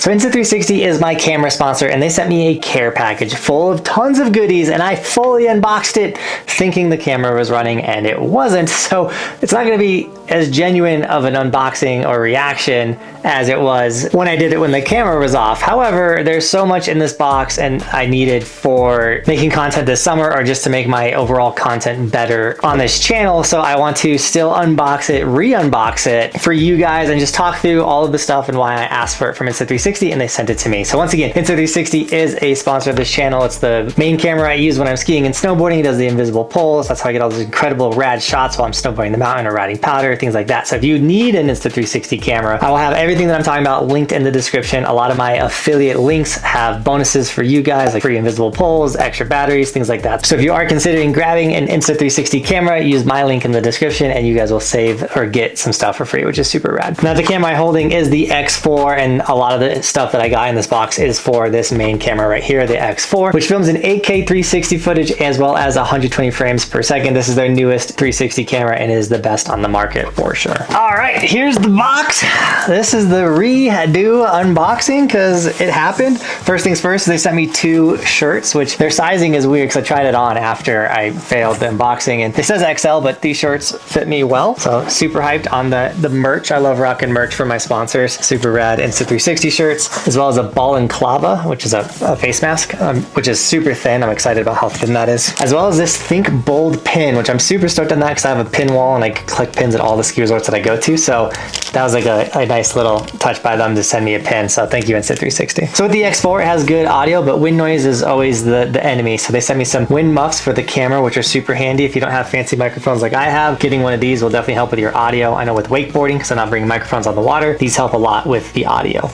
So Insta360 is my camera sponsor, and they sent me a care package full of tons of goodies, and I fully unboxed it thinking the camera was running, and it wasn't. So it's not going to be as genuine of an unboxing or reaction as it was when I did it when the camera was off. However, there's so much in this box, and I need it for making content this summer or just to make my overall content better on this channel. So I want to still unbox it, re-unbox it for you guys, and just talk through all of the stuff and why I asked for it from Insta360. And they sent it to me. So once again, Insta360 is a sponsor of this channel. It's the main camera I use when I'm skiing and snowboarding. It does the invisible poles. That's how I get all those incredible rad shots while I'm snowboarding the mountain or riding powder, things like that. So if you need an Insta360 camera, I will have everything that I'm talking about linked in the description. A lot of my affiliate links have bonuses for you guys, like free invisible poles, extra batteries, things like that. So if you are considering grabbing an Insta360 camera, use my link in the description and you guys will save or get some stuff for free, which is super rad. Now the camera I'm holding is the X4, and a lot of the stuff that I got in this box is for this main camera right here, the X4, which films in 8K 360 footage as well as 120 frames per second. This is their newest 360 camera and is the best on the market for sure. All right, here's the box. This is the redo unboxing because it happened. First things first, they sent me 2 shirts, which their sizing is weird because I tried it on after I failed the unboxing, and it says XL, but these shirts fit me well. So super hyped on the merch. I love rocking merch for my sponsors. Super rad Insta360 shirts, as well as a balaclava, which is a face mask, which is super thin. I'm excited about how thin that is. As well as this Think Bold pin, which I'm super stoked on that because I have a pin wall and I collect pins at all the ski resorts that I go to. So that was like a nice little touch by them to send me a pin. So thank you, Insta360. So with the X4, it has good audio, but wind noise is always the enemy. So they sent me some wind muffs for the camera, which are super handy. If you don't have fancy microphones like I have, getting one of these will definitely help with your audio. I know with wakeboarding, because I'm not bringing microphones on the water, these help a lot with the audio.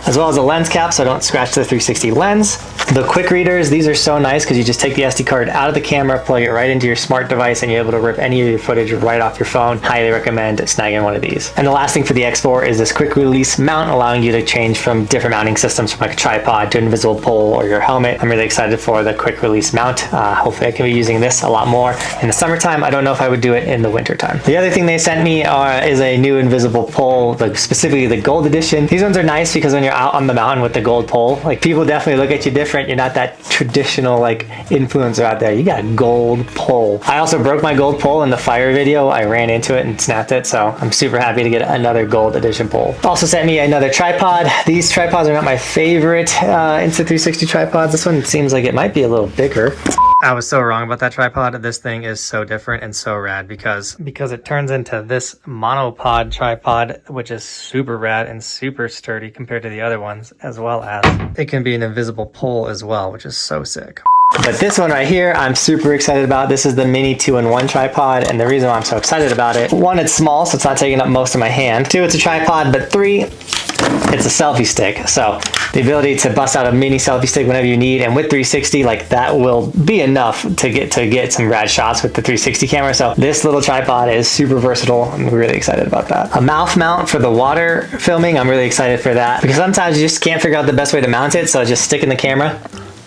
As well as a lens cap so I don't scratch the 360 lens. The quick readers, these are so nice because you just take the SD card out of the camera, plug it right into your smart device, and you're able to rip any of your footage right off your phone. Highly recommend snagging one of these. And the last thing for the X4 is this quick release mount, allowing you to change from different mounting systems, from like a tripod to an invisible pole or your helmet. I'm really excited for the quick release mount. Hopefully I can be using this a lot more in the summertime. I don't know if I would do it in the wintertime. The other thing they sent me is a new invisible pole, like specifically the gold edition. These ones are nice because when you're out on the mountain with the gold pole, like people definitely look at you different. You're not that traditional like influencer out there. You got a gold pole. I also broke my gold pole in the fire video. I ran into it and snapped it, so I'm super happy to get another gold edition pole. Also sent me another tripod. These tripods are not my favorite Insta360 tripods. This one seems like it might be a little bigger. I was so wrong about that tripod. This thing is so different and so rad because it turns into this monopod tripod, which is super rad and super sturdy compared to the other ones, as well as it can be an invisible pole as well, which is so sick. But this one right here, I'm super excited about. This is the mini 2-in-1 tripod, and the reason why I'm so excited about it, 1, it's small, so it's not taking up most of my hand. 2, it's a tripod, but 3, it's a selfie stick. So the ability to bust out a mini selfie stick whenever you need, and with 360, like that will be enough to get some rad shots with the 360 camera. So this little tripod is super versatile. I'm really excited about that. A mouth mount for the water filming. I'm really excited for that because sometimes you just can't figure out the best way to mount it. So just sticking the camera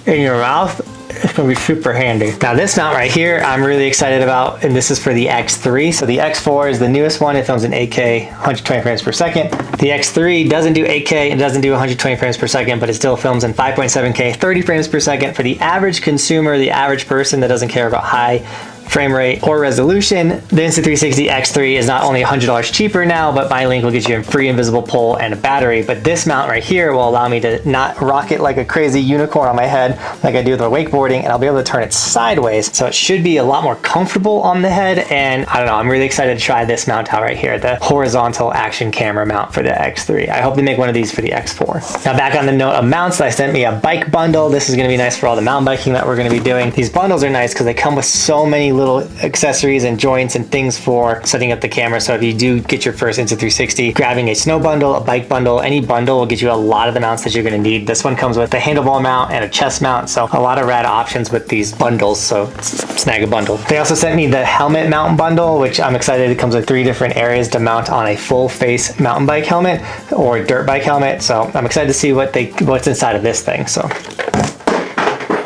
in your mouth, it's gonna be super handy. Now this mount right here, I'm really excited about, and this is for the X3. So the X4 is the newest one. It films in 8K, 120 frames per second. The X3 doesn't do 8K, it doesn't do 120 frames per second, but it still films in 5.7K, 30 frames per second. For the average consumer, the average person that doesn't care about high frame rate or resolution, the Insta360 X3 is not only $100 cheaper now, but my link will get you a free invisible pole and a battery. But this mount right here will allow me to not rock it like a crazy unicorn on my head like I do with my wakeboarding, and I'll be able to turn it sideways. So it should be a lot more comfortable on the head, and I don't know, I'm really excited to try this mount out right here, the horizontal action camera mount for the X3. I hope they make one of these for the X4. Now back on the note of mounts, they sent me a bike bundle. This is gonna be nice for all the mountain biking that we're gonna be doing. These bundles are nice because they come with so many little accessories and joints and things for setting up the camera. So if you do get your first Insta360, grabbing a snow bundle, a bike bundle, any bundle will get you a lot of the mounts that you're going to need. This one comes with a handlebar mount and a chest mount, so a lot of rad options with these bundles, so snag a bundle. They also sent me the helmet mount bundle, which I'm excited. It comes with 3 different areas to mount on a full face mountain bike helmet or dirt bike helmet, so I'm excited to see what's inside of this thing. So,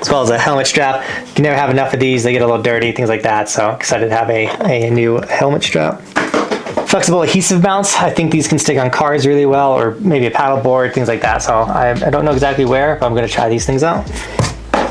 as well as a helmet strap. You can never have enough of these. They get a little dirty, things like that. So excited to have a new helmet strap. flexible adhesive mounts. I think these can stick on cars really well, or maybe a paddle board, things like that. So I don't know exactly where, but I'm gonna try these things out.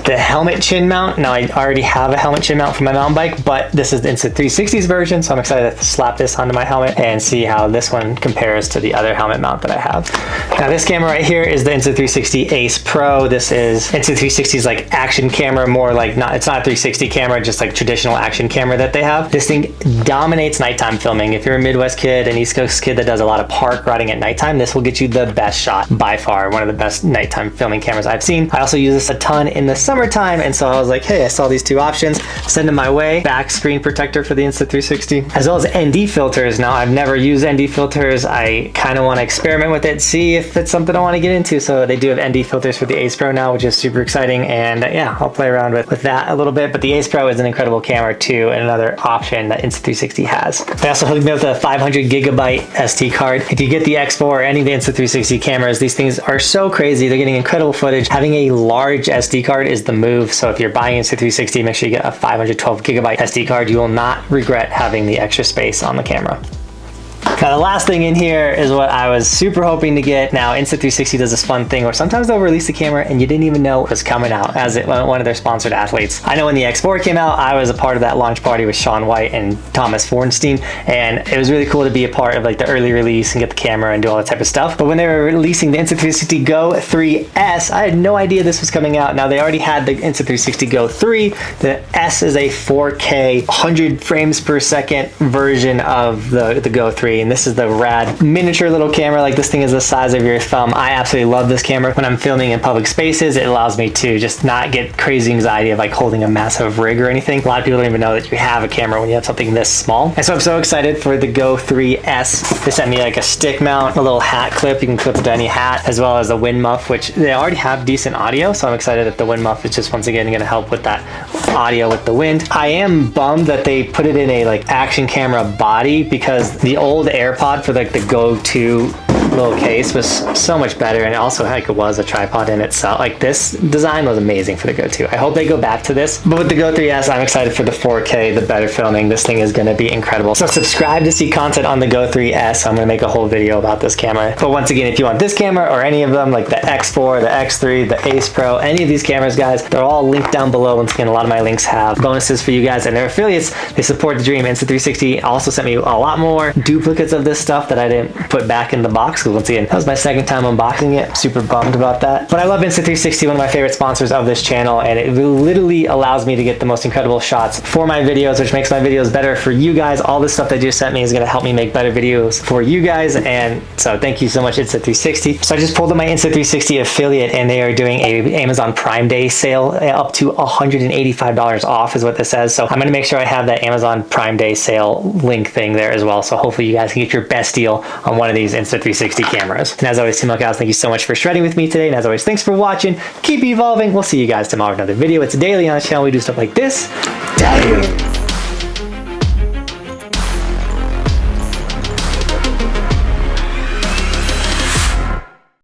The helmet chin mount. Now I already have a helmet chin mount for my mountain bike, but this is the Insta360's version, so I'm excited to slap this onto my helmet and see how this one compares to the other helmet mount that I have. Now this camera right here is the Insta360 Ace Pro. This is Insta360's like action camera, more like it's not a 360 camera, just like traditional action camera that they have. This thing dominates nighttime filming. If you're a Midwest kid, an East Coast kid that does a lot of park riding at nighttime, this will get you the best shot by far. One of the best nighttime filming cameras I've seen. I also use this a ton in the summertime, and so I was like, hey, I saw these two options, send them my way. Back screen protector for the Insta360, as well as ND filters. Now I've never used ND filters. I kind of want to experiment with it, see if it's something I want to get into. So they do have ND filters for the Ace Pro now, which is super exciting, and yeah, I'll play around with that a little bit. But the Ace Pro is an incredible camera too, and another option that Insta360 has. They also hooked me up with a 500 gigabyte SD card. If you get the X4 or any of the Insta360 cameras, these things are so crazy. They're getting incredible footage. Having a large SD card is the move. So if you're buying Insta360, make sure you get a 512 gigabyte SD card. You will not regret having the extra space on the camera. Now the last thing in here is what I was super hoping to get. Now Insta360 does this fun thing where sometimes they'll release a camera and you didn't even know it was coming out, as one of their sponsored athletes. I know when the X4 came out, I was a part of that launch party with Shaun White and Thomas Fornstein, and it was really cool to be a part of like the early release and get the camera and do all that type of stuff. But when they were releasing the Insta360 Go 3S, I had no idea this was coming out. Now they already had the Insta360 Go 3. The S is a 4K 100 frames per second version of the Go 3. And this is the rad miniature little camera. Like, this thing is the size of your thumb. I absolutely love this camera. When I'm filming in public spaces, it allows me to just not get crazy anxiety of like holding a massive rig or anything. A lot of people don't even know that you have a camera when you have something this small. And so I'm so excited for the Go 3S. They sent me like a stick mount, a little hat clip. You can clip it to any hat, as well as a wind muff, which they already have decent audio. So I'm excited that the wind muff is just once again going to help with that audio with the wind. I am bummed that they put it in a like action camera body, because the old AirPod for like the Go 2 little case was so much better, and also like it was a tripod in itself. Like, this design was amazing for the Go 2. I hope they go back to this. But with the Go 3S, I'm excited for the 4K, the better filming. This thing is going to be incredible. So subscribe to see content on the Go 3S. I'm going to make a whole video about this camera. But once again, if you want this camera or any of them, like the X4, the X3, the Ace Pro, any of these cameras, guys, they're all linked down below. Once again, a lot of my links have bonuses for you guys, and they're affiliates. They support the dream. Insta360 also sent me a lot more duplicates of this stuff that I didn't put back in the box, because once again, that was my second time unboxing it. I'm super bummed about that. But I love Insta360, one of my favorite sponsors of this channel, and it literally allows me to get the most incredible shots for my videos, which makes my videos better for you guys. All this stuff they just sent me is going to help me make better videos for you guys, and so thank you so much, Insta360. So I just pulled up my Insta360 affiliate, and they are doing a Amazon Prime Day sale up to $185 off is what this says. So I'm going to make sure I have that Amazon Prime Day sale link thing there as well. So hopefully you guys can get your best deal on one of these Insta360 cameras. And as always, Team Buckhouse, thank you so much for shredding with me today. And as always, thanks for watching. Keep evolving. We'll see you guys tomorrow with another video. It's daily on the channel. We do stuff like this daily.